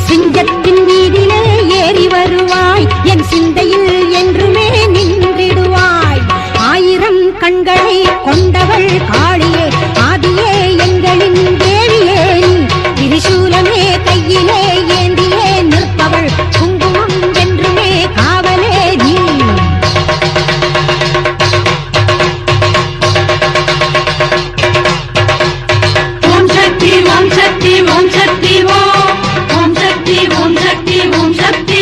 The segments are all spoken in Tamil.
சிங்கத்தின் மீதிலே ஏறி வருவாய் என் சிந்தையில் என்றுமே நின்றிடுவாய். ஆயிரம் கண்களை கொண்டவள் காளியே ஆதியே எங்களின் தேவியே நீ திரிசூலமே கையிலே ஏந்தியே நிற்பவள் குங்குமம் என்றுமே காவலே நீ. ஓம் சக்தி ஓம் சக்தி ஓம் சக்தி ஓம் சக்தி ஓம் சக்தி ஓம் சக்தி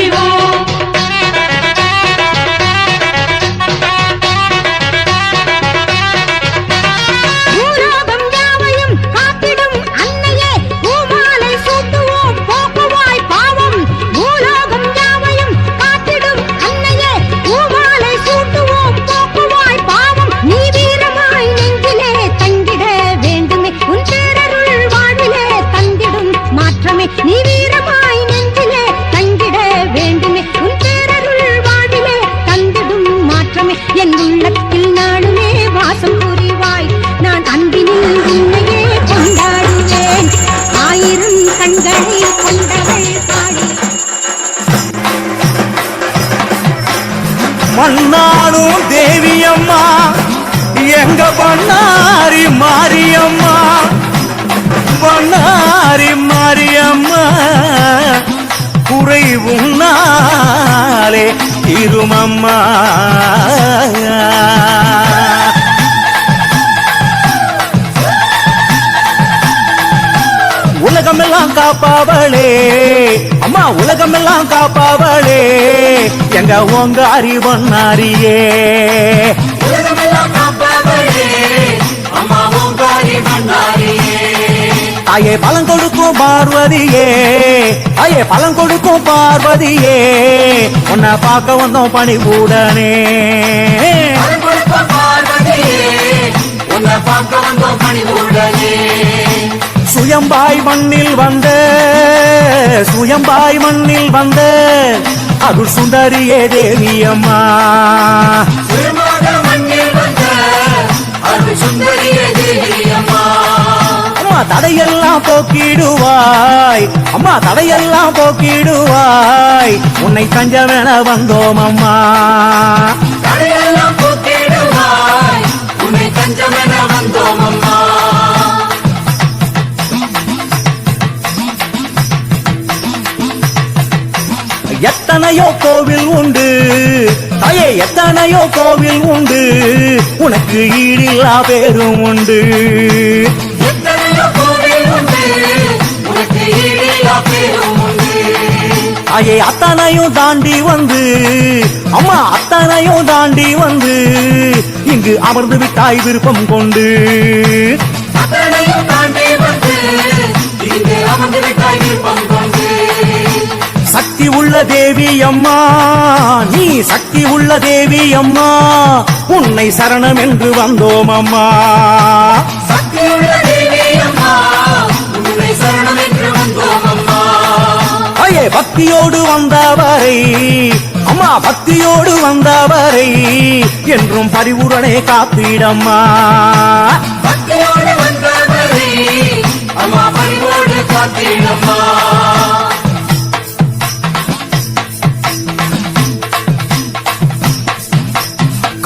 பூலோகம் யாவையும் காத்திடும் அன்னையே பூமாலை சூட்டுவோம் போக்குவாய் பாவம். பூலோகம் யாவையும் காத்திடும் அன்னையே பூமாலை சூட்டுவோம் போக்குவாய் பாவம். நீ வீரமாய் நெஞ்சிலே தங்கிட வேண்டுமே உன் பேரருள் வாழ்விலே தந்திடும் மாற்றமே. நீ வீரமாய் நெஞ்சிலே தங்கிட வேண்டுமே உன் பேரருள் வாழ்விலே தந்திடும் மாற்றமே. என் உள்ளத்தில் நாளுமே வாசம் புரிவாய் நான் அன்பினில் உன்னையே கொண்டாடுவேன். ஆயிரம் கண்களை கொண்டவள் காளி. மன்னாடும் தேவியம்மா எங்க பண்ணாரி மாரியம்மா. பண்ணாரி மாரியம்மா குறை உன்னாலே திருமம்மா. உலகமெல்லாம் காப்பாவளே அம்மா உலகமெல்லாம் காப்பாவளே எங்க ஓங்காரி பொன்னாரியே. தாயே பலம் கொடுக்கும் பார்வதியே தாயே பலம் கொடுக்கும் பார்வதியே உன்னை பார்க்க வந்தோம் பணிபூடனே. சுயம்பாய் மண்ணில் வந்த சுயம்பாய் மண்ணில் வந்த அருள் சுந்தரியே தேவியம்மா. அம்மா தடையெல்லாம் போக்கிடுவாய் அம்மா தடையெல்லாம் போக்கிடுவாய் உன்னை தஞ்சமென வந்தோம் அம்மா. எத்தனையோ கோவில் உண்டு தாயே எத்தனையோ கோவில் உண்டு உனக்கு ஈடில்லா பேரும் உண்டு. தாயே அத்தனையும் தாண்டி வந்து அம்மா அத்தனையும் தாண்டி வந்து இங்கு அமர்ந்து விட்டாய் விருப்பம் கொண்டு. சக்தி உள்ள தேவி அம்மா நீ சக்தி உள்ள தேவி அம்மா உன்னை சரணம் என்று வந்தோம் அம்மா. ஐயே பக்தியோடு வந்தவரை அம்மா பக்தியோடு வந்தவரை என்றும் பரிவுடனே காப்பீடம்மா.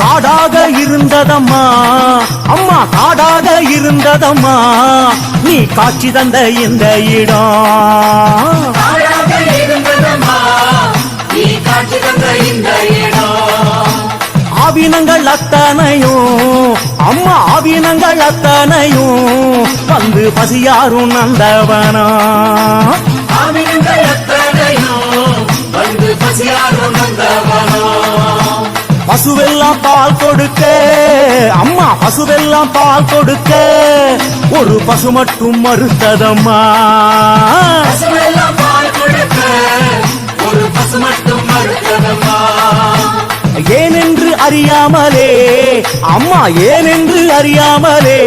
காடாக இருந்ததம்மா அம்மா காடாக இருந்ததம்மா நீ காட்சி தந்த இந்த இடம். ஆவினங்கள் அத்தனையும் அம்மா ஆவினங்கள் அத்தனையும் வந்து பசியாரும் நந்தவனா. பசுவெல்லாம் பால் கொடுக்க அம்மா பசுவெல்லாம் பால் கொடுக்க ஒரு பசு மட்டும் மறுத்ததம்மா. ஏனென்று அறியாமலே அம்மா ஏனென்று அறியாமலே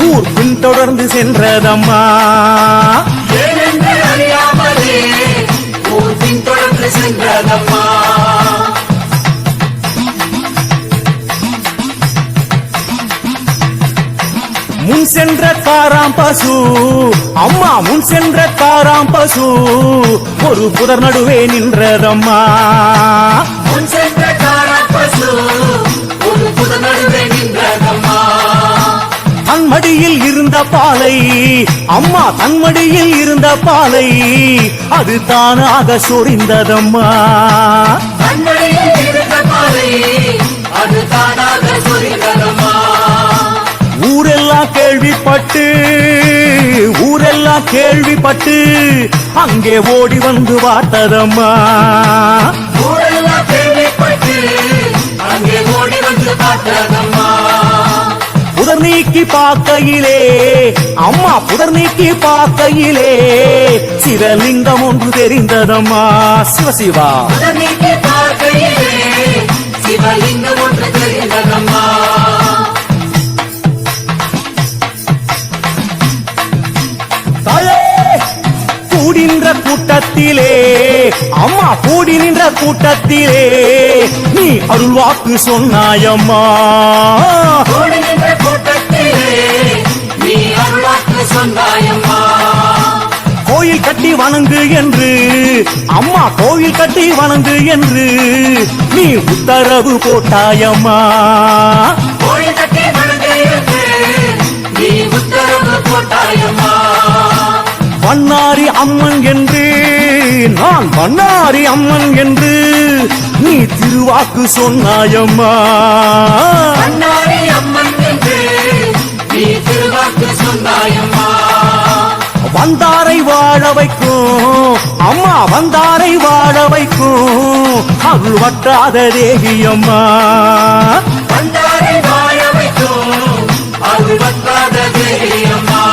ஊர் பின்தொடர்ந்து சென்றதம்மா. முன் முன் சென்ற காராம் பசு அம்மா முன் சென்ற காராம் பசு ஒரு புதர் நடுவே நின்றதம்மா முன் சென்ற காராப்பசு ஒரு புதர் நடுவே நின்றதம்மா தன்மடியில் இருந்த பாலை அம்மா தன்மடியில் இருந்த பாலை அது தானாக சொரிந்ததம்மா தன்மடியில் இருந்த பாலை அது தானாக சொரிந்ததம்மா ஊரெல்லாம் கேள்விப்பட்டு அங்கே ஓடி வந்து பார்த்ததம்மா ஊரெல்லாம் கேள்விப்பட்டு அங்கே ஓடி வந்து பார்த்ததம்மா புதர் நீக்கி பார்க்கையிலே அம்மா புதர் நீக்கி பார்க்கையிலே சிவலிங்கம் ஒன்று தெரிந்ததம்மா சிவசிவா நீக்கி பார்க்கையிலே சிவலிங்கம் ஒன்று தெரிந்ததம்மா தாயே கூடின்ற கூட்டத்திலே அம்மா கூடி நின்ற கூட்டத்திலே நீ அருள்வாக்கு சொன்னாயம்மா கூடி நின்ற கூட்டத்திலே நீ அருள்வாக்கு சொன்னாயம்மா கோயில் கட்டி வணங்கு என்று அம்மா கோயில் கட்டி வணங்கு என்று நீ உத்தரவு போட்டாயம்மா கோயில் கட்டி வணங்கு என்று நீ உத்தரவு போட்டாயம்மா வண்ணாரி அம்மன் என்று நான் வண்ணாரி அம்மன் என்று நீ திருவாக்கு சொன்னாயம்மா அண்ணாரி அம்மன் என்று நீ திருவாக்கு சொன்னாயம்மா வந்தாரை வாழ வைக்கும் அம்மா வந்தாரை வாழ வைக்கும் அருள் வட்டாத தேவி அம்மா வந்தாரை வாழ வைக்கும் அருள் வந்தாத தேவி அம்மா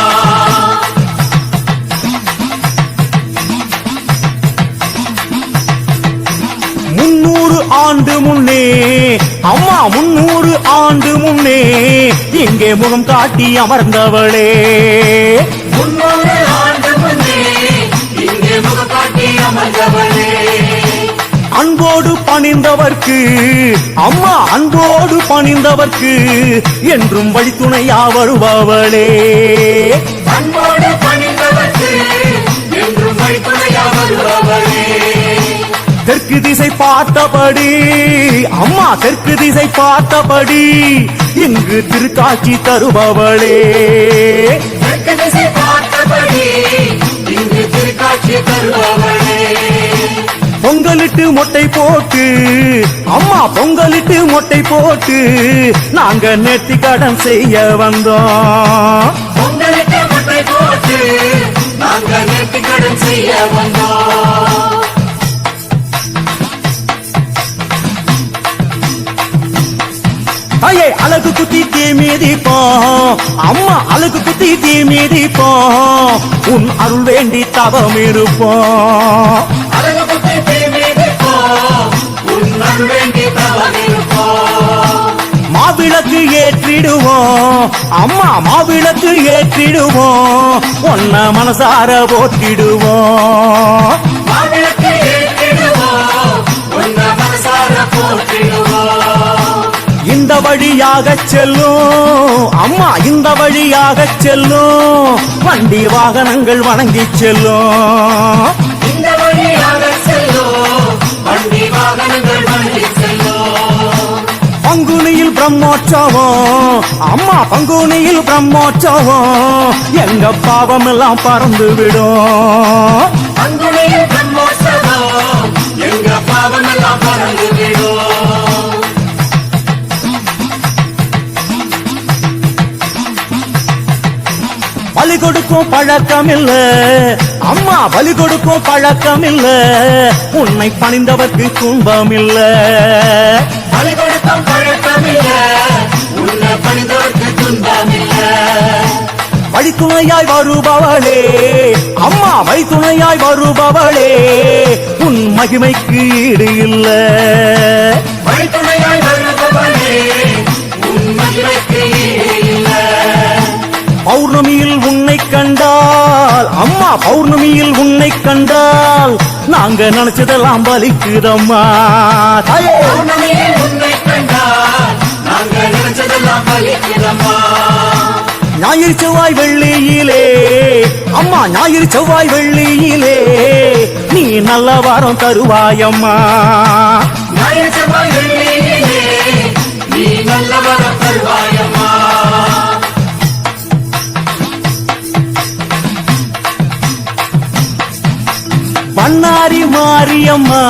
300 ஆண்டு முன்னே அம்மா 300 ஆண்டு முன்னே இங்கே முகம் காட்டி அமர்ந்தவளே 300 ஆண்டு முன்னே இங்கே முகம் காட்டி அமர்ந்தவளே அன்போடு பணிந்தவர்க்கு அம்மா அன்போடு பணிந்தவர்க்கு என்றும் வழித்துணையா வருபவளே அன்போடு பணிந்தவர்க்கு என்றும் வழித்துணையா வருபவளே தெற்கு திசை பார்த்தபடி அம்மா தெற்கு திசை பார்த்தபடி இங்கு திருக்காட்சி தருபவளே தெற்கு திசை பார்த்தபடி இங்கு திருக்காட்சி தருபவளே பொங்கலிட்டு மொட்டை போட்டு அம்மா பொங்கலிட்டு மொட்டை போட்டு நாங்க நேர்த்தி கடன் செய்ய வந்தோம் பொங்கலுக்கு முட்டை போட்டு நாங்க நேர்த்தி கடன் செய்ய வந்தோம் தாயே அழகு குத்தி தீ மீதிப்போம் அம்மா அழகு குத்தி தீ மீதிப்போம் உன் அருள் வேண்டி தவம் இருப்போம் அழகு புத்தி தீமிதிப்போம் உன்னால் வேண்டி தவம் இருப்போம் மாவிளக்கு ஏற்றிடுவோம் அம்மா மாவிளக்கு ஏற்றிடுவோம் ஒன்ன மனசார போற்றிடுவோம் மாவிளக்கு ஏற்றிடுவோம் உன்ன மனசார போற்றிடுவோம் இந்த வழியாக செல்லும் அம்மா இந்த வழியாக செல்லும் வண்டி வாகனங்கள் வணங்கி செல்லும் இந்த வழியாக செல்லும் வண்டி வாகனங்கள் வண்டி செல்லும் பங்குனியில் பிரம்மோற்சவம் அம்மா பங்குனியில் பிரம்மோற்சவம் எங்க பாவம் எல்லாம் பறந்து விடும் பங்குனியில் பிரம்மோற்சவம் எங்க பாவமெல்லாம் பறந்து விடும் பலி கொடுக்கும் பழக்கம் இல்ல அம்மா பலி கொடுக்கும் பழக்கம் இல்ல உன்னை பணிந்தவர்க்கு துன்பம் இல்ல பலி கொடுக்கும் பழக்கமில்ல உன்னை பணிந்தவர்க்கு துன்பமில்ல வழித்துணையாய் வருபவளே அம்மா வழித்துணையாய் வருபவளே உன் மகிமைக்கு ஈடு இல்ல வழித்துணையாய் வருபவளே உன் மகிமைக்கு ஈடு இல்ல பௌர்ணமியில் உன்னை கண்டால் அம்மா பௌர்ணமியில் உன்னை கண்டால் நாங்க நினைச்சதெல்லாம் பலிக்குதம்மா தாயே பௌர்ணமியில் உன்னை கண்டால் நாங்க நினைச்சதெல்லாம் பலிக்குதம்மா ஞாயிறு செவ்வாய் வெள்ளியிலே அம்மா ஞாயிறு செவ்வாய் வெள்ளியிலே நீ நல்ல வாரம் தருவாயம்மா ஞாயிறு செவ்வாய் வெள்ளியிலே நீ நல்ல வரம் தருவாயம்மா பண்ணாரி மாரியம்மா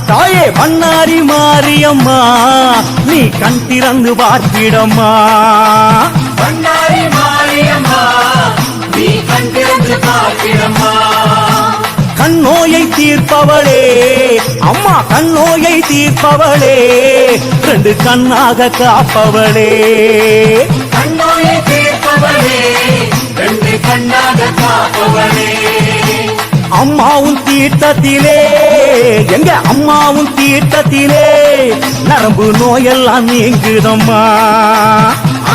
தாயே பண்ணாரி மாரியம்மா நீ கண் திறந்து பார்த்திடம்மா பண்ணாரி மாரியம்மா நீ கண் திறந்து பார்த்திடம்மா கண்ணோயை தீர்ப்பவளே அம்மா கண்ணோயை தீர்ப்பவளே ரெண்டு கண்ணாக காப்பவளே கண்ணோயை தீர்ப்பவளே ரெண்டு கண்ணாக காப்பவளே அம்மாவும் தீர்த்தத்திலே எங்க அம்மாவும் தீர்த்தத்திலே நரம்பு நோயெல்லாம் நீங்குதம்மா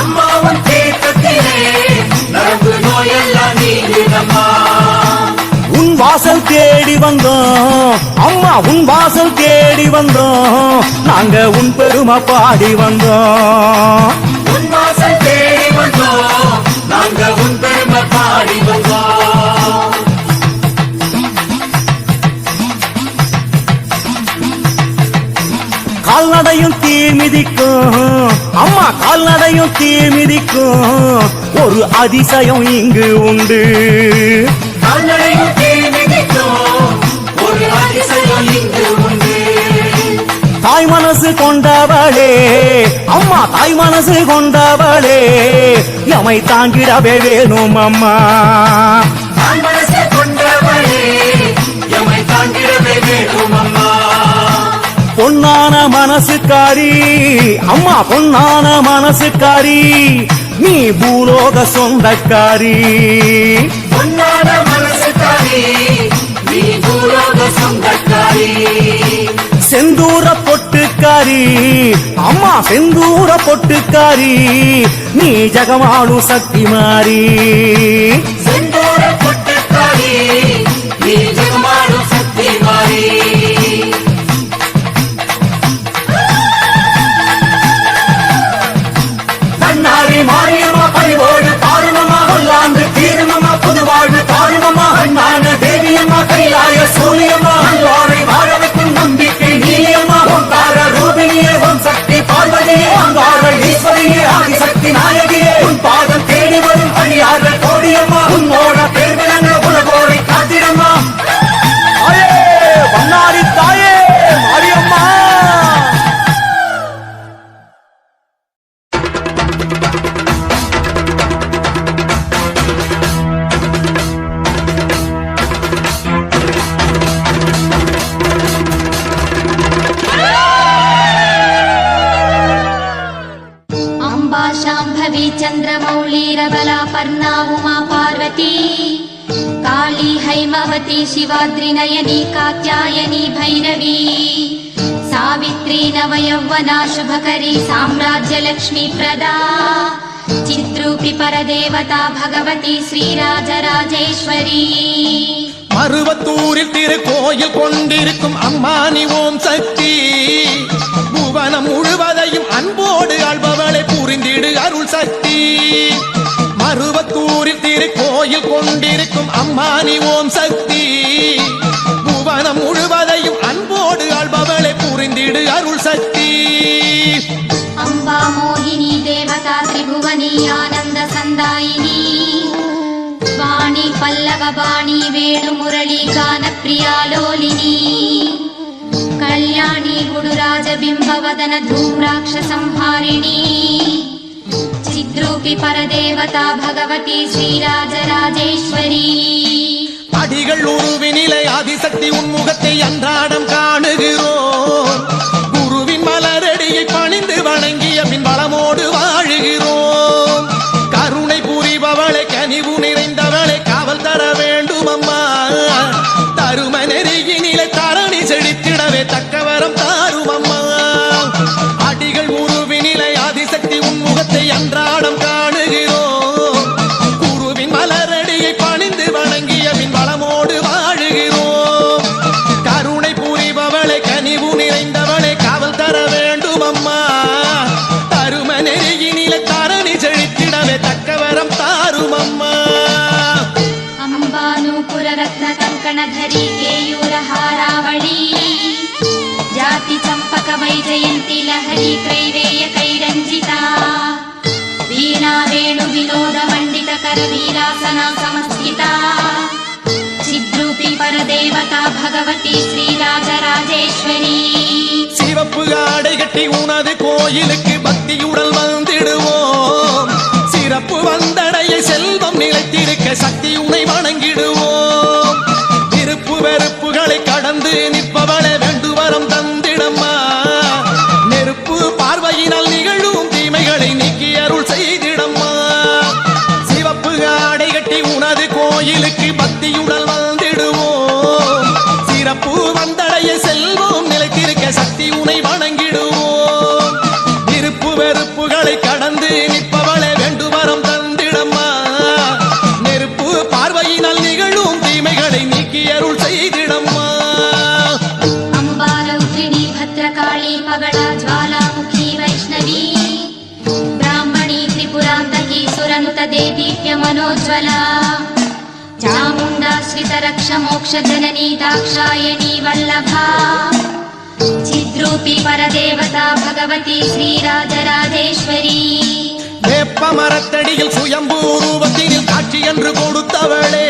அம்மாவும் தீர்த்தத்திலே நரம்பு நோயெல்லாம் நீங்குதம்மா உன் வாசல் தேடி வந்தோம் அம்மா உன் வாசல் தேடி வந்தோம் நாங்க உன் பெருமை பாடி வந்தோம் உன் வாசல் தேடி வந்தோம் நாங்க உன் பெருமை பாடி வந்தோம் கால்நடையும் தீ மிதிக்கும் அம்மா கால்நடையும் தீ மிதிக்கும் ஒரு அதிசயம் இங்கு உண்டு கால்நடையும் தீ மிதிக்கும் ஒரு அதிசயம் இங்கு உண்டு தாய் மனசு கொண்டவளே அம்மா தாய் மனசு கொண்டவளே எமை தாங்கிடவே வேணும் அம்மா தாய் மனசு கொண்டவளே எமை தாங்கிடவே வேணும் அம்மா பொன்னான மனசுக்காரி அம்மா பொன்னான மனசுக்காரி நீ பூலோக சொந்தக்காரி பொன்னான மனசுக்காரி நீ பூலோக சொந்தக்காரி செந்தூர பொட்டுக்காரி அம்மா செந்தூர பொட்டுக்காரி நீ ஜகமாளு சக்தி மாறி செந்தூர பொட்டுக்காரி நீ ஜகமாளு சக்தி மாறி பண்ணாரி மாரியம்மா பரிவோடு பாருமம்மா கொல்லாந்து தீருமம்மா புதுவாழ்வு தாருமம்மா அண்ணான தேவியம்மா கைலாய சூரியம்மா அல்லாரை வாழ வைக்கும் நம்பிக்கை நீயம்மா ஓங்கார ரூபிணியே ஓம் சக்தி பார்வதியே அங்கார ஈஸ்வரியே ஆதிசக்தி நாயகியே உன் பாதம் தேடி வரும் அடியார்கள் கோடியம்மா உன்னோட பேர் விளங்க உலகோரை காத்திரம்மா தாயே பண்ணாரி தாயே மாரியம்மா अम्बा शाम्भवी चन्द्रमौळीरबला पर्णा उमा पार्वती काली हैमवती शिवाद्रिनयनी कात्यायनी भैरवी सावित्री नवयौवना शुभकरी साम्राज्यलक्ष्मी प्रदा चिद्रूपि परदेवता भगवती श्रीराजराजेश्वरी மருவத்தூரில் திருக்கோயில் கொண்டிருக்கும் அம்மானி ஓம் சக்தி புவனம் முழுவதையும் அன்போடு ஆள்பவளை புரிந்திடு அருள் சக்தி மருவத்தூரில் திருக்கோயில் கொண்டிருக்கும் அம்மானி ஓம் சக்தி புவனம் முழுவதையும் அன்போடு ஆள்பவளை புரிந்திடு அருள் சக்தி अम्बा मोहिनी देवता त्रिभुवनी आनन्द सन्दायिनी वाणी पल्लव वाणी वेणु मुरली गान प्रिया लोलिनी कल्याणी गुडुराज बिम्बवदन धूम्राक्ष संहारिणी चिद्रूपि परदेवता भगवती श्रीराजराजेश्वरी அடிகள் உருவினிலை ஆதிசக்தி உன்முகத்தை அன்றாடம் காணுகிறோம் குருவின் மலரடியை பணிந்து வணங்கிய பின் வளமோடு வாழுகிறோம் கருணை புரிபவளை கனிவு நிறைந்தவளை காவல் தர வேண்டும் அம்மா தரும நெறியினிலை தரணி செழித்திடவே தக்கவரம் தாரும் அம்மா அடிகள் உருவினிலை ஆதிசக்தி உன்முகத்தை அன்றாடம் காணுகிறோம் குருவின் மலரடியை பணிந்து வணங்கிய பின் வளமோடு வாழுகிறோம் கருணை புரிபவளை கனிவு நிறை ನೂಪುರ ರತ್ನ ಕಂಕಣಧರಿ ಕೇಯೂರ ಹಾರಾವಳಿ ಜಾತಿ ಚಂಪಕ ವೈಜಯಂತಿ ಲಹರಿ ಕ್ರೈವೇಯ ಕೈರಂಜಿತಾ ವೀಣಾ ವೇಣು ವಿನೋದ ಮಂಡಿತ ಕರ ವೀರಾಸನ ಸಮಸ್ಥಿತಾ ಚಿದ್ರೂಪಿ ಪರದೇವತಾ ಭಗವತಿ ஸ்ரீராஜராஜேஸ்வரி சிவப்பு ஆடை கட்டி உனது கோயிலுக்கு பக்தியுடன் வந்திடுவோம் சிறப்பு வந்தடைய செல்வம் நிலைத்திருக்க சக்தி உனை வணங்கிடுவோம் விருப்பு வெறுப்புகளை கடந்து நிற்பவளை வேண்டுவரம் தந்திடம்மா நெருப்பு பார்வையினால் நிகழும் தீமைகளை நீக்கி அருள் செய்திடம்மா சிவப்பு ஆடை கட்டி உனது கோயிலுக்கு பக்தியுடன் வந்திடுவோம் சிறப்பு வந்தடைய செல்வம் நிலைத்திருக்க சக்தி உனை வணங்கிடுவோம் விருப்பு வெறுப்புகளை கடந்து நிற்பவளை வேண்டுவரம் தந்திடம்மா நெருப்பு பார்வையினால் நிகழும் தீமைகளை நீக்கி அருள் செய்திடம்மா ಅಂಬಾರೌತ್ರಿಣಿ ಭದ್ರಕಾಳಿ ಪಗಳ ಜ್ವಾಲಾಮುಖಿ ವೈಷ್ಣವಿ ಬ್ರಾಹ್ಮಣಿ ತ್ರಿಪುರಾಂತಕಿ ಸುರನುತ ದೇದೀಪ್ಯ ಮನೋಜ್ವಲ ಚಾಮುಂಡಾಶ್ರಿತ ರಕ್ಷ ಮೋಕ್ಷ ಜನನಿ ದಾಕ್ಷಾಯಣಿ ವಲ್ಲಭಾ ಚಿದ್ರೂಪಿ ಪರದೇವತಾ ಭಗವತಿ ಶ್ರೀರಾಜರಾಜೇಶ್ವರಿ வேப்ப மரத்தடியில் சுயம்பு ரூபத்தினில் காட்சி என்று கொடுத்தவளே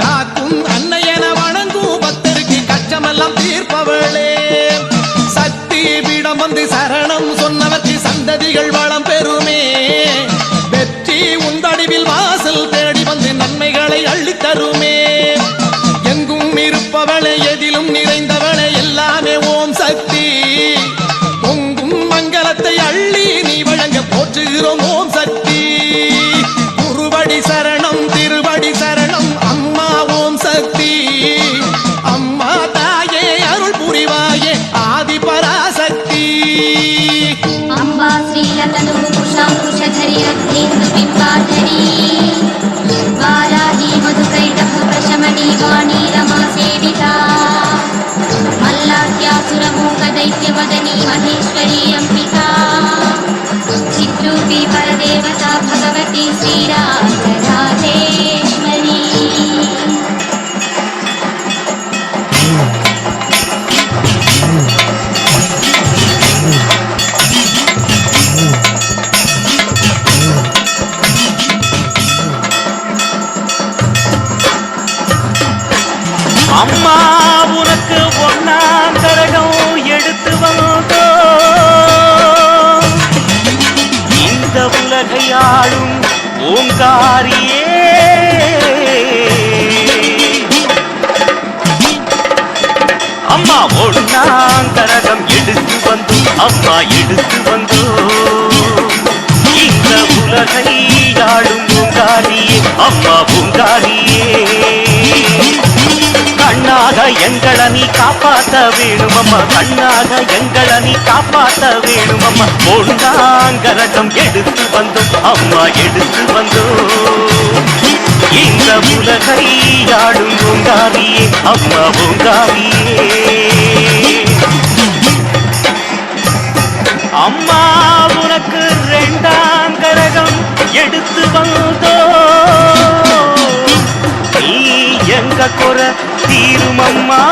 காக்கும் அன்னையன வணங்கும் பக்தருக்கு கச்சமெல்லாம் தீர்ப்பவளே சக்தி பீடம் வந்து சரணம் சொன்னவர்க்கு சந்ததிகள் வளம் பெறுமே வெற்றி உந்தடிவில் வாசல் தேடி வந்து நன்மைகளை அள்ளித் தருமே எங்கும் இருப்பவளே எதிலும் நிறைந்தவளே எல்லாமே ஓம் சக்தி பொங்கும் மங்களத்தை அள்ளி நீ வழங்க போற்றுகிறோம் ஓம் சக்தி குருவடி சரணம் திருவடி சரணம் அம்மா ஓம் சக்தி அம்மா தாயே அருள் புரிவாயே ஆதி பராசக்தி ಅಂಬಾ ಶ್ರೀಲತನು ಕುಶಾಂಕುಶಧರಿ ರತ್ನೇಂದು ಬಿಂಬಾಧರಿ ವಾರಾಹಿ ಮಧುಕೈಟಭ ಪ್ರಶಮಣಿ ವಾಣಿ ರಮಾ ಸೇವಿತಾ ಮಲ್ಲಾದ್ಯಾಸುರ ಮೂಕ ದೈತ್ಯ ವದನಿ ಮಹೇಶ್ವರಿ ಅಂಬಿಕಾ ಚಿದ್ರೂಪಿ ಪರದೇವತಾ ಭಗವತಿ ಶ್ರೀರಾಜರಾಜೇಶ್ವರಿ அம்மா உனக்கு ஒன்னாம் கரகம் எடுத்து வந்தோ இந்த உலகையாளும் ஓங்காரியே அம்மா ஒன்னாம் கரகம் எடுத்து வந்தோ அம்மா எடுத்து வந்தோ இந்த உலகையாளும் ஓங்காரியே அம்மா ஓங்காரியே கண்ணாக எங்கள நீ காப்பாத்த வேணுமம்மா கண்ணாக எங்கள நீ காப்பாத்த வேணுமம்மா பொன்னாங்கரகம் எடுத்து வந்தோம் அம்மா எடுத்து வந்தோம் இந்த உலகை ஆடும் ஓங்காரியே அம்மா ஓங்காரியே அம்மா உனக்கு ரெண்டாம் கரகம் எடுத்து வந்தோம் நீ எங்க குறை தீருமம்மா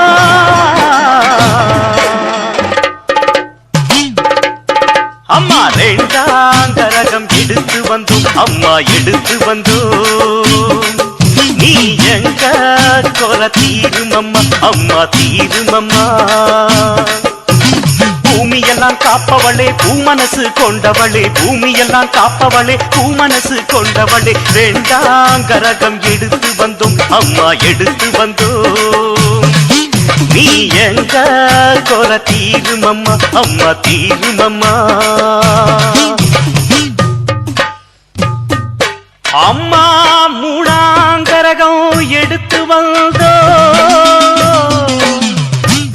அம்மா ரெண்டாம் கரகம் எடுத்து வந்தோம் அம்மா எடுத்து வந்தோம் நீ எங்க குறை தீருமம்மா அம்மா தீருமம்மா பூமியெல்லாம் காப்பவளே பூமனசு கொண்டவளே பூமியெல்லாம் காப்பவளே பூமனசு கொண்டவளே ரெண்டாம் கரகம் எடுத்து வந்தோம் அம்மா எடுத்து வந்தோம் நீ எங்க குறை தீருமம்மா அம்மா தீருமம்மா அம்மா மூணாங்கரகம் எடுத்து வந்தோம்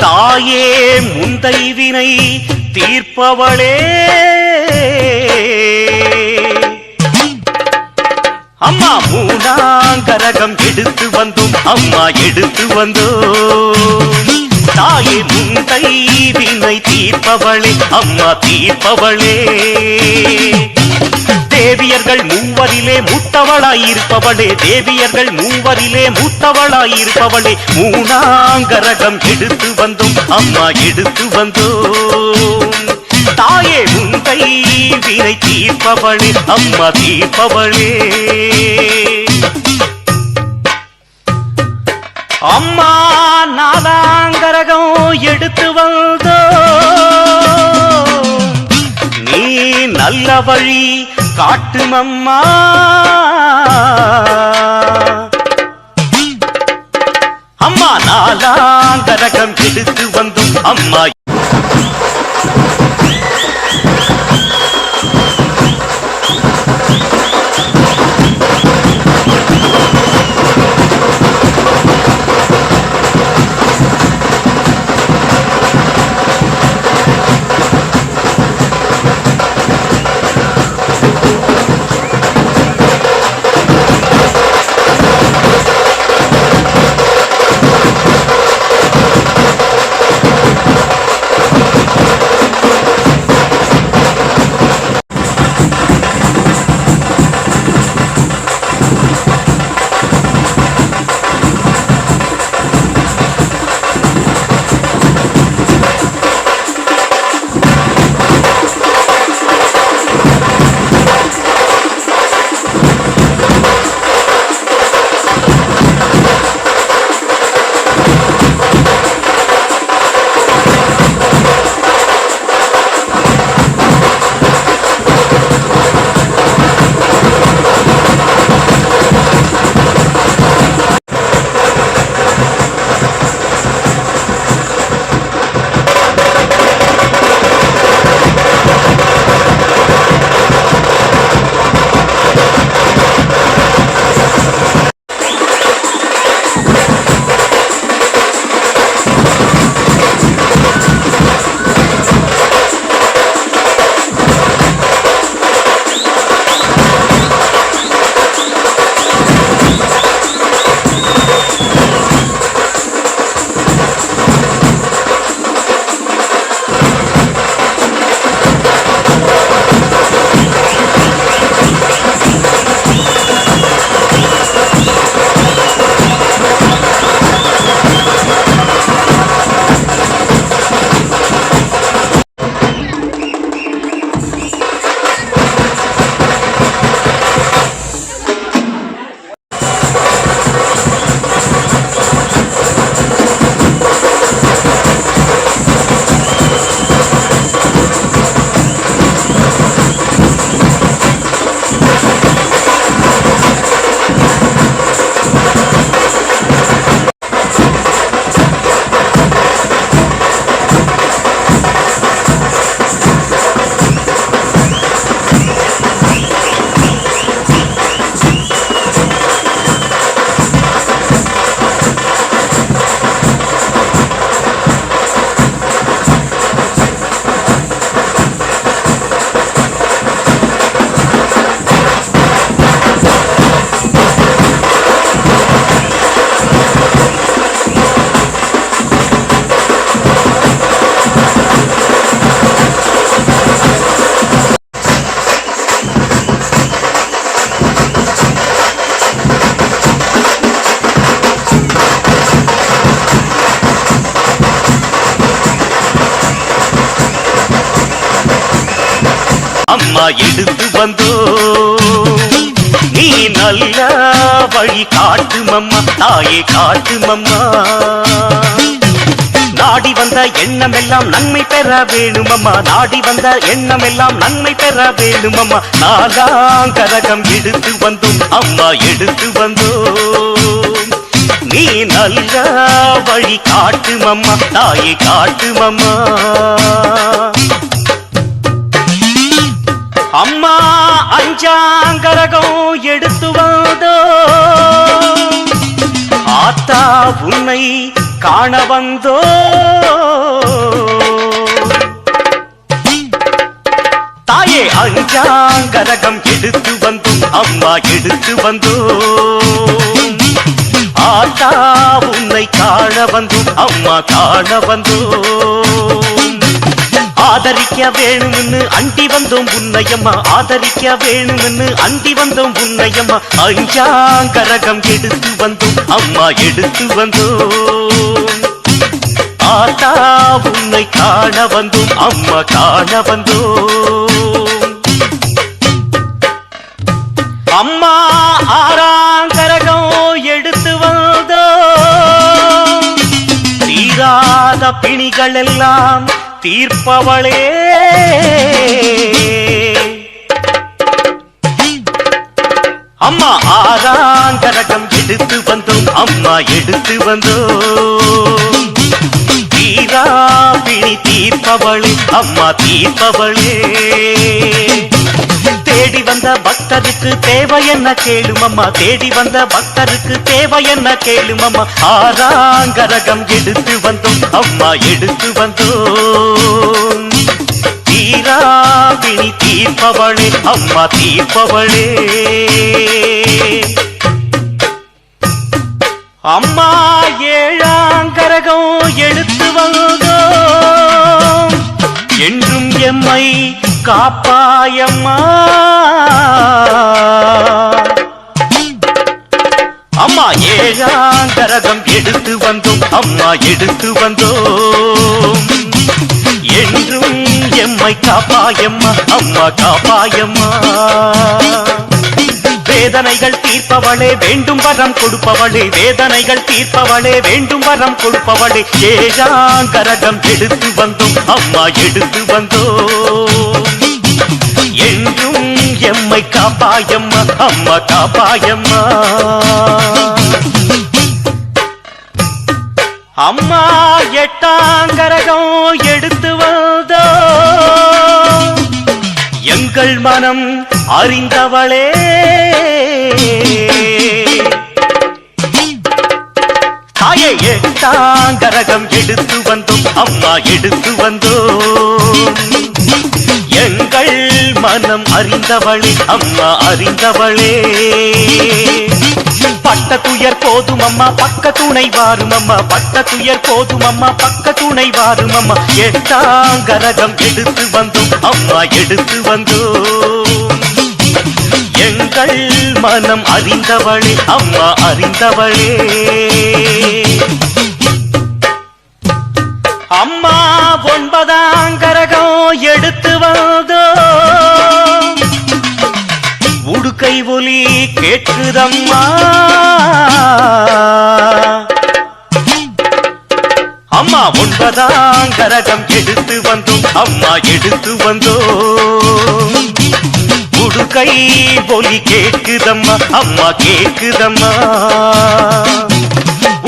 தாயே முந்தை வினை தீர்ப்பவளே அம்மா மூணாங்கரகம் எடுத்து வந்தோம் அம்மா எடுத்து வந்தோம் தாயே முந்தை வினை தீர்ப்பவளே அம்மா தீர்ப்பவளே தேவியர்கள் மூவரிலே மூத்தவளாயிருப்பவளே தேவியர்கள் மூவரிலே மூத்தவளாயிருப்பவளே மூணாங்கரகம் எடுத்து வந்தோம் அம்மா எடுத்து வந்தோம் தாயே முந்தை வினை தீர்ப்பவளே அம்மா தீர்ப்பவளே அம்மா நாலாங்கரகம் எடுத்து வந்தோ நீ நல்ல வழி காட்டுமம்மா அம்மா நாலாங்கரகம் எடுத்து வந்தோம் அம்மா அம்மா எடுத்து வந்தோ நீ நல்ல வழி காட்டுமம்மா தாயே காட்டுமம்மா நாடி வந்த எண்ணமெல்லாம் நன்மை பெற வேணுமம்மா நாடி வந்த எண்ணமெல்லாம் நன்மை பெற வேணுமம்மா நாலாங்கரகம் எடுத்து வந்தோம் அம்மா எடுத்து வந்தோம் நீ நல்ல வழி காட்டுமம்மா தாயே காட்டுமம்மா அம்மா அஞ்சாங்கரகம் எடுத்து வந்தோ ஆத்தா உன்னை காண வந்தோ தாயே அஞ்சாங்கரகம் எடுத்து வந்தோம் அம்மா எடுத்து வந்தோ ஆத்தா உன்னை காண வந்தோம் அம்மா காண வந்தோம் ஆதரிக்க வேணும்னு அண்டி வந்தோம் உன்னையம்மா ஆதரிக்க வேணும்னு அண்டி வந்தோம் உன்னையம்மா அஞ்சாங்கரகம் எடுத்து வந்தோம் அம்மா எடுத்து வந்தோம் ஆத்தா உன்னை காண வந்தோம் அம்மா காண வந்தோம் அம்மா ஆறாங்கரகம் எடுத்து வந்தோம் தீராத பிணிகள் எல்லாம் தீர்ப்பவளே அம்மா ஆறாங்கரகம் எடுத்து வந்தோம் அம்மா எடுத்து வந்தோம் தீரா பிணி தீர்ப்பவளே அம்மா தீர்ப்பவளே தேடி வந்த பக்தருக்கு தேவை என்ன கேளும் அம்மா தேடி வந்த பக்தருக்கு தேவை என்ன கேளும் அம்மா ஆறாங்கரகம் எடுத்து வந்தோம் அம்மா எடுத்து வந்தோம் தீரா பிணி தீர்ப்பவளே அம்மா தீர்ப்பவளே அம்மா ஏழாங்கரகம் எடுத்து வந்தோம் என்றும் எம்மை காப்பாயம்மா அம்மா ஏழாங்கரகம் எடுத்து வந்தோம் அம்மா எடுத்து வந்தோம் என்றும் எம்மை காப்பாயம்மா அம்மா காப்பாயம்மா வேதனைகள் தீர்ப்பவளே வேண்டும் வரம் கொடுப்பவளே வேதனைகள் தீர்ப்பவளே வேண்டும் வரம் கொடுப்பவளே ஏழாங்கரகம் எடுத்து வந்தோம் அம்மா எடுத்து வந்தோம் என்றும் எம்மை காப்பாயம்மா அம்மா காப்பாயம்மா அம்மா எட்டாங்கரகம் எடுத்து வந்தோம் எங்கள் மனம் அறிந்தவளே தாயே எட்டாங்கரகம் எடுத்து வந்தோம் அம்மா எடுத்து வந்தோம் எங்கள் மனம் அறிந்தவளே அம்மா அறிந்தவளே பட்ட துயர் போதும் அம்மா பக்க துணை வாரும் அம்மா பட்ட துயர் போதும் அம்மா பக்க துணை வாரும் அம்மா எட்டாங்கரகம் எடுத்து வந்தோம் அம்மா எடுத்து வந்தோம் எங்கள் மனம் அறிந்தவளே அம்மா அறிந்தவளே அம்மா ஒன்பதாங்கரகம் எடுத்து வந்தோம் உடுக்கை ஒலி கேட்குதம்மா அம்மா ஒன்பதாங்கரகம் எடுத்து வந்தோம் அம்மா எடுத்து வந்தோம் உடுக்கை ஒலி கேட்குதம்மா அம்மா கேட்குதம்மா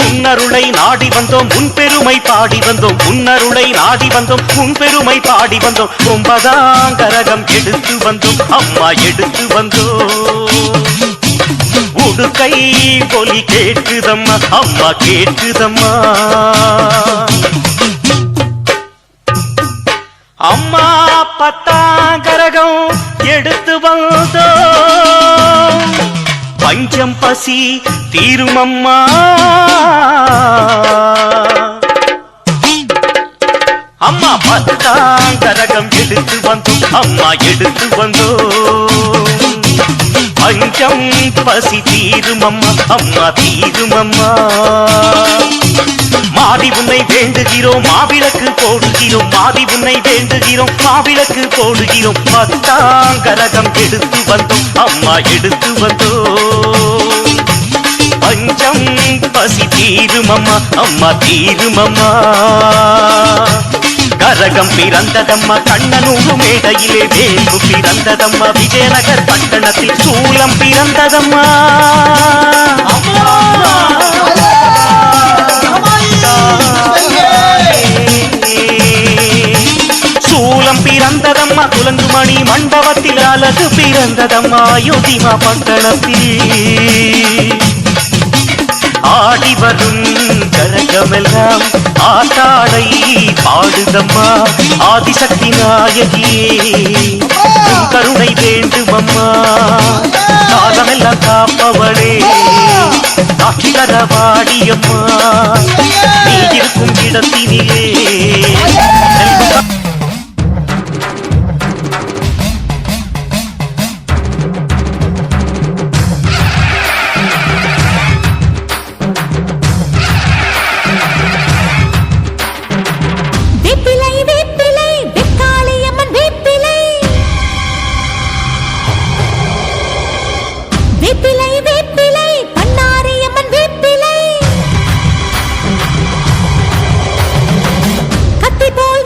உன்னருளை நாடி வந்தோம் உன் பெருமை பாடி வந்தோம் உன்னருளை நாடி வந்தோம் உன் பெருமை பாடி வந்தோம் ஒன்பதாங்கரகம் எடுத்து வந்தோம் அம்மா எடுத்து வந்தோம் உடுக்கை ஒலி கேட்குதம்மா அம்மா கேட்குதம்மா அம்மா பத்தாங்கரகம் எடுத்து வந்தோம் பஞ்சம் பசி தீருமம்மா அம்மா பத்தாங்கரகம் எடுத்து வந்தோம் அம்மா எடுத்து வந்தோம் பஞ்சம் பசி தீருமம்மா அம்மா தீருமம்மா மாதி உன்னை வேண்டுகிறோம் மாவிளக்கு போடுகிறோம் மாதி உன்னை வேண்டுகிறோம் மாவிளக்கு போடுகிறோம் பத்தாங்கரகம் எடுத்து வந்தோம் அம்மா எடுத்து வந்தோம் பஞ்சம் பசி தீருமம்மா அம்மா தீருமம்மா கரகம் பிறந்ததம்மா கண்ணனூரு மேடையிலே வேம்பு பிறந்ததம்மா விஜயநகர் பட்டணத்தில் சூலம் பிறந்ததம்மா சூலம் பிறந்ததம்மா குலங்குமணி மண்டபத்தில் அழகு பிறந்ததம்மா யோதிமா பட்டணத்தில் ஆடி வரும் கரகமெல்லாம் ஆத்தாடை பாடுதம்மா ஆதிசக்தி நாயகியே உன் கருணை வேண்டுமம்மா காலமெல்லாம் காப்பவளே காட்சி தரவாடியம்மா நீ இருக்கும் இடத்தினிலே கத்தி போல்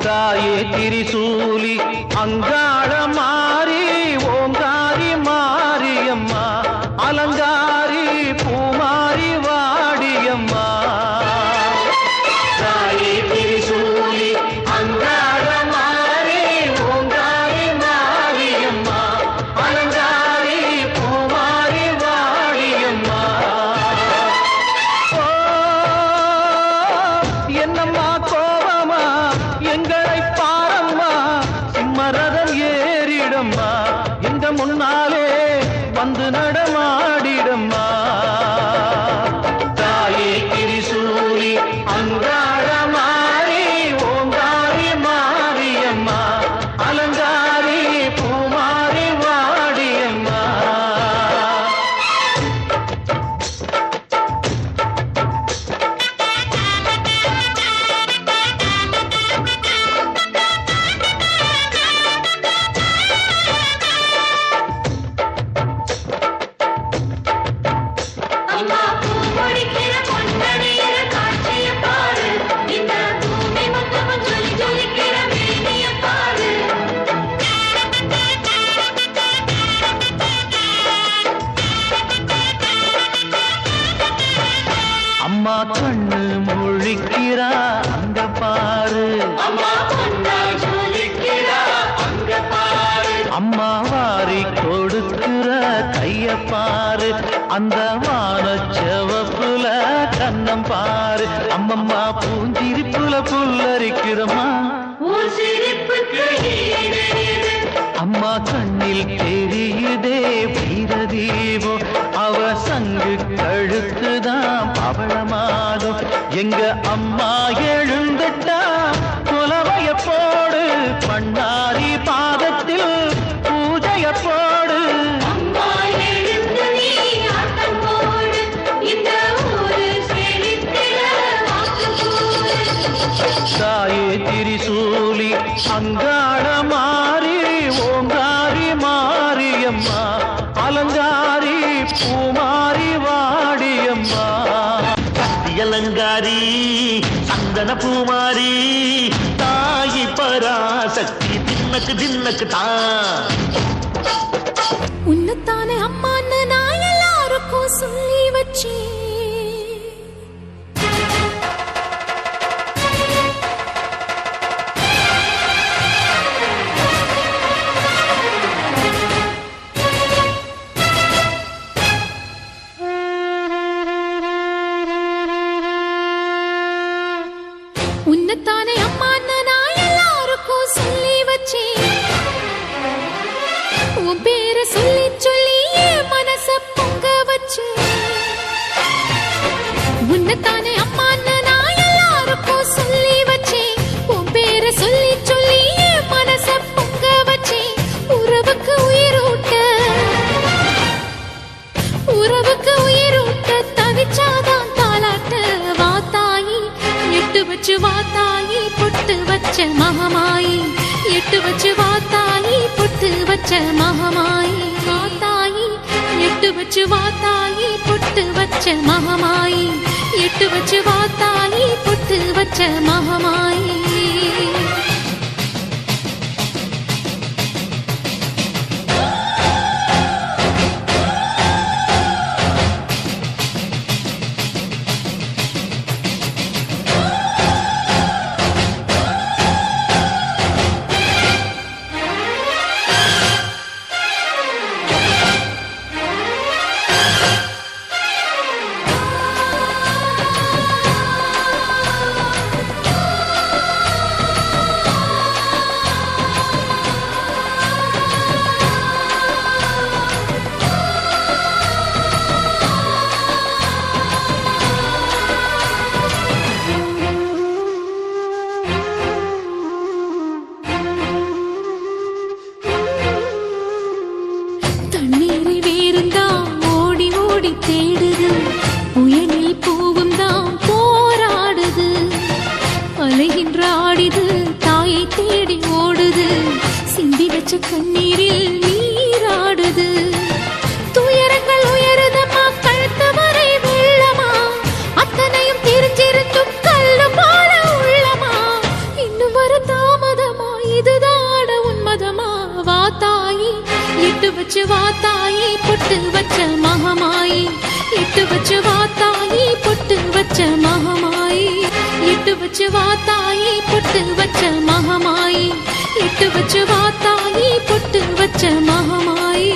தாயே திரிசூலி அங்காள மாறி ஓங்காரி மாரியம்மா அலங்காரி பூமாரி வாடியம்மா தாயே திரிசூலி அங்காள மாறி ஓங்காரி மாரியம்மா அலங்காரி பூமாரி வாடியம்மா ஓ என்னம்மா கோபமா எங்களை பாரம்மா சிம்மரதம் ஏறிடம்மா எங்க முன்னாலே வந்து நடமாடிடம்மா தாயே திரிசூலி அங்காள மாறி ஓங்காரி மாரியம்மா அலங்காரி பூமாரி வாடியம்மா அம்மா பூ முடிக்கிற பொன்னணியிற காட்சிய பாரு இந்த பூமி மொத்தமும் ஜொலி ஜொலிக்கிற மேனிய பாரு அம்மா கண்ணு முழிக்கிறா அங்க பாரு அம்மா பொன்னா ஜொலிக்கிறா அங்க பாரு அம்மா வாரி கொடுக்கிற கைய பாரு அந்த வானச்செவப்புல கண்ணம் பாரு அம்மம்மா பூஞ்சிரிப்புல புல்லரிக்கிறம்மா உன் சிரிப்புக்கு ஈடேது அம்மா கண்ணில் தெரியுதே வீரதீபம் அவ சங்கு கழுத்துதான் பவளமாகும் எங்க அம்மா எழுந்துட்டா குலவைய போடு பண்ணாரி பாதத்தில் பூஜைய போடு அம்மா எழுந்து நீ ஆட்டம் போடு இந்த ஊரு செழித்திட வாக்கு கூறு தாயே திரிசூலி அங்காள மாறி ஓங்காரி மாரியம்மா அலங்காரி பூமாரி வாடியம்மா கத்தி அலங்காரி சந்தன பூமாரி தாயி பராசக்தி தின்னக்கு தின்னக்கு தான் உன்னத்தானே அம்மான்னு நான் எல்லாருக்கும் சொல்லி வச்சேன் உன்னத்தானே அம்மான்னு நான் எல்லாருக்கும் சொல்லி வச்சேன் உன் பேரை சொல்லி சொல்லி என் மனச பொங்க வச்சு உன்னத்தானே அம்மான்னு நான் எல்லாருக்கும் சொல்லி வச்சேன் உன் பேரை சொல்லி சொல்லி என் மனச பொங்க வச்சேன் உறவுக்கு உயிரூட்ட தவிச்சாதான் தாலாட்ட வாத்தாயி எட்டு வச்சு வாத்தாயி பொட்டு வச்ச மகமாயி எட்டு வச்சு வாத்தாயி பொட்டு வச்ச மகமாயி வாத்தாயி எட்டு வச்சு வாத்தாயி பொட்டு வச்ச மகமாயி எட்டு வச்சு வாத்தாயி பொட்டு வச்ச மகமாயி வச்ச கண்ணீரில் நீராடுது துயரங்கள் உயருதமா கழுத்து வரை வெள்ளமா அத்தனையும் தெரிஞ்சிருந்தும் கல்லு போல உள்ளமா இன்னும் வருதாமா வச்சு வா தாயி பொட்டு வச்ச மகமாயி எட்டு வச்சு வா தாயி பொட்டு வச்ச மகமாயி எட்டு வச்சு வா தாயி பொட்டு வச்ச மகமாயி எட்டு வச்சு வா தாயி பொட்டு வச்ச மகமாயி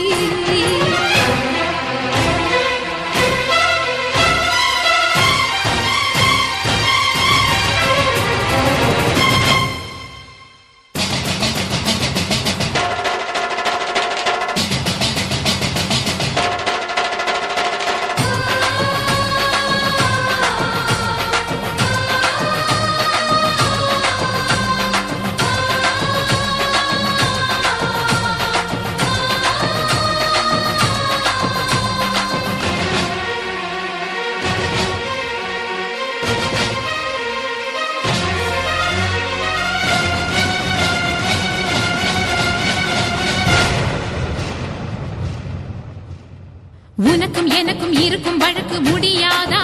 உனக்கும் எனக்கும் இருக்கும் வழக்கு முடியாதா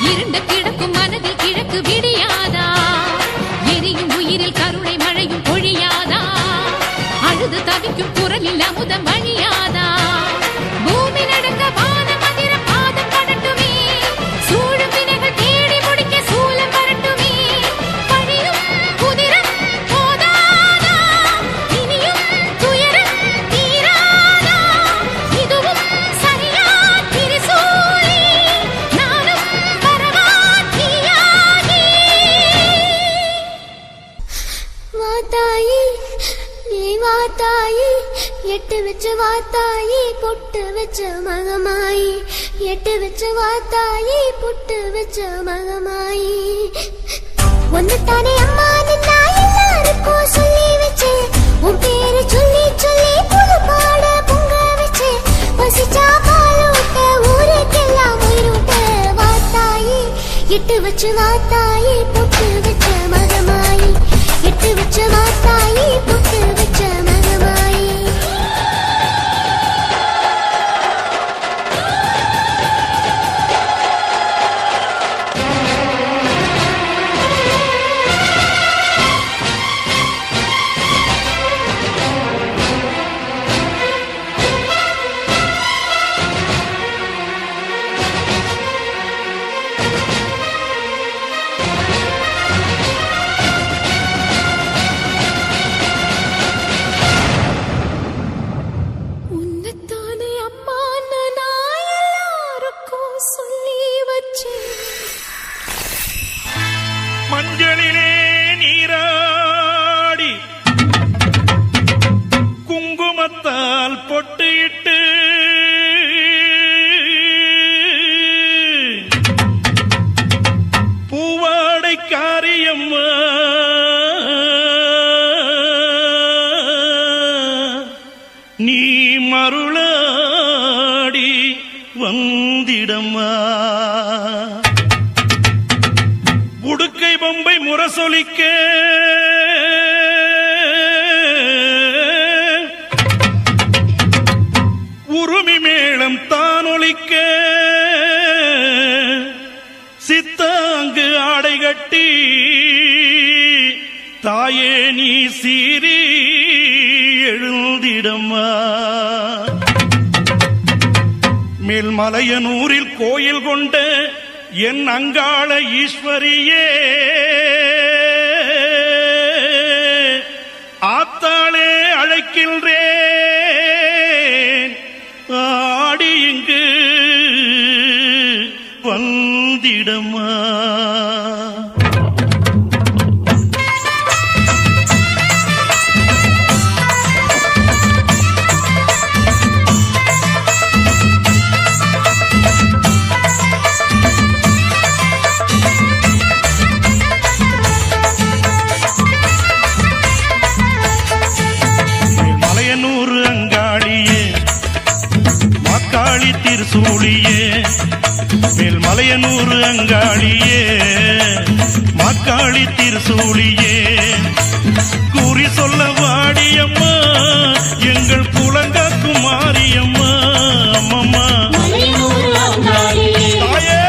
இருண்ட கிடக்கும் மனதில் கிழக்கு விடியாதா எரியும் உயிரில் கருணை மழையும் பொழியாதா அழுது தவிக்கும் குரலில் அமுதம் வழியாதா பூமி நடக்க வான மந்திர பாதம் படட்டுமே சூழும் வினைகள் தேடி முடிக்க சூலம் வரட்டுமே பழியும் குதிரம் போதாதா இனியும் துயரம் தீராதா இதுவும் சரியா திரிசூலி நானும் வரவா தீயாகி வாத்தாயி நீ வாத்தாயி எட்டு வச்சு வாத்தாயி பொட்டு வச்ச மகமாயி எட்டு வச்சு வாத்தாயி பொட்டு வச்ச மகமாயி ஒன்னுத்தானே அம்மா நின்னா எல்லாருக்கும் சொல்லி வச்சேன் உன் பேரு சொல்லி சொல்லி புது பாட பொங்க வச்சேன் பசிச்சா பாலூட்ட ஊருக்கெல்லாம் உயிரூட்ட வாத்தாயி எட்டு வச்சு வாத்தாயி பொட்டு வச்ச மகமாயி எட்டு வச்ச வாத்தாயி பொட்டு வச்ச மகமாயி உன்னத்தானே அம்மா நான் எல்லாருக்கும் சொல்லி வச்சேன் மஞ்சளிலே நீராடி குங்குமத்தால் பொட்டிட்டு பூவாடை காரியம்மா நீ மருளாடி வந்திடம்மா உடுக்கை பொம்பை முரசொலிக்க உருமி மேளம் தானொலிக்க சித்தாங்கு ஆடை கட்டி தாயே நீ சீறி எழுந்திடம்மா மேல்மலையனூரில் கோயில் கொண்ட என் அங்காள ஈஸ்வரியே ஆத்தாளே அழைக்கின்றேன் ஆடி இங்கு வந்திடம்மா திருசூழியே மேல்மலையனூர் அங்காளியே மாக்காளி திருசூழியே கூறி சொல்ல வாடியம்மா எங்கள் குலங்காக்கும் மாரியம்மா அம்மம்மா தாயே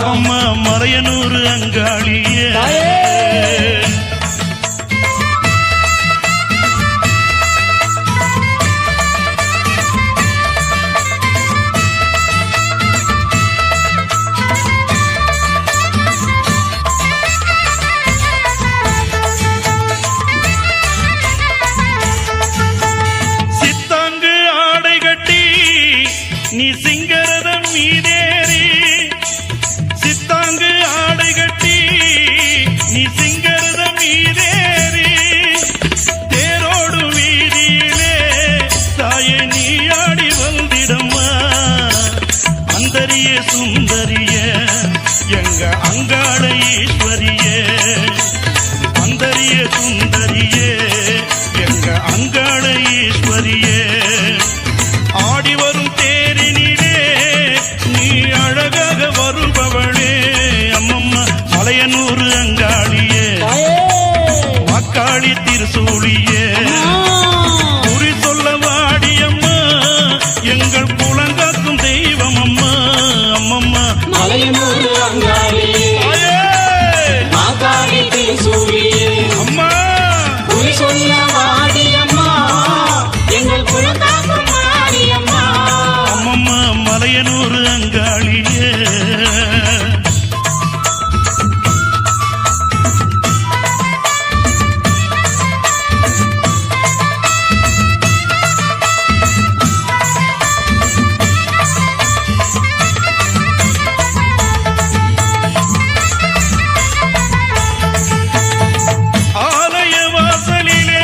அம்மா அம்மா நீ சிங்கரதம் மீதேறி சித்தாங்கு ஆடை கட்டி நீ சிங்கரதம் மீதேறி தேரோடு வீதியிலே தாயே நீ ஆடி வந்திடம்மா அந்தரிய சுந்தரிய எங்க அங்காள ஈஸ்வரியே அந்தரிய சுந்தரியே எங்க அங்காள ஈஸ்வரியே ஆடி வரும் தேரினிலே நீ அழகாக வருபவளே அம்மம்மா மலையனூர் அங்காளியே மக்காளி திருசூழியே குறி சொல்ல வாடியம்மா எங்கள் குலங்காக்கும் தெய்வம் அம்மா அம்மம்மா மலையனூர் அங்காளியே மாகாளி திருசூழியே அம்மா குறி சொல்ல வாடியம்மா எங்கள் குலங்காக்கும் மாரியம்மா அம்மம்மா மலையனூர் அங்காளியே ஆலய வாசலிலே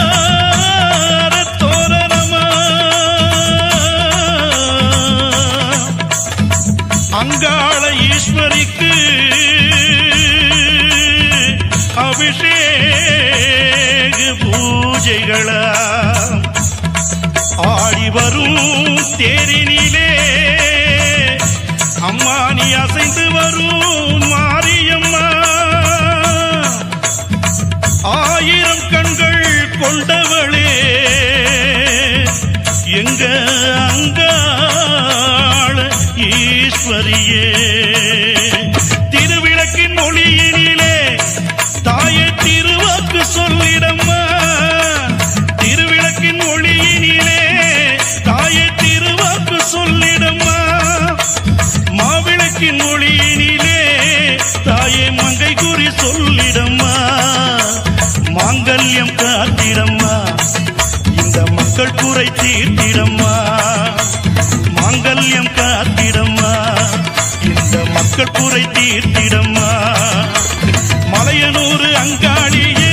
அலங்கார தோரணமா அங்காள ஈஸ்வரிக்கு அபிஷேக பூஜைகளா ஆடி வரும் தேரினிலே அம்மா நீ அசைந்து வரும் மாரியம்மா ஆயிரம் கண்கள் கொண்டவளே எங்க அங்காள ஈஸ்வரியே திருவிளக்கின் ஒளியினிலே தாயே திருவாக்கு சொல்லிடம்மா திருவிளக்கின் ஒளியினிலே தாயே திருவாக்கு சொல்லிடம்மா மாவிளக்கின் ஒளியினிலே தாயே மங்கை குறி சொல்லிடம்மா மாங்கல்யம் காத்திடம்மா இந்த மக்கள் குறை தீர்த்திடம்மா மாங்கல்யம் காத்திடம்மா இந்த மக்கள் குறை தீர்த்திடம்மா மலையனூர் அங்காளியே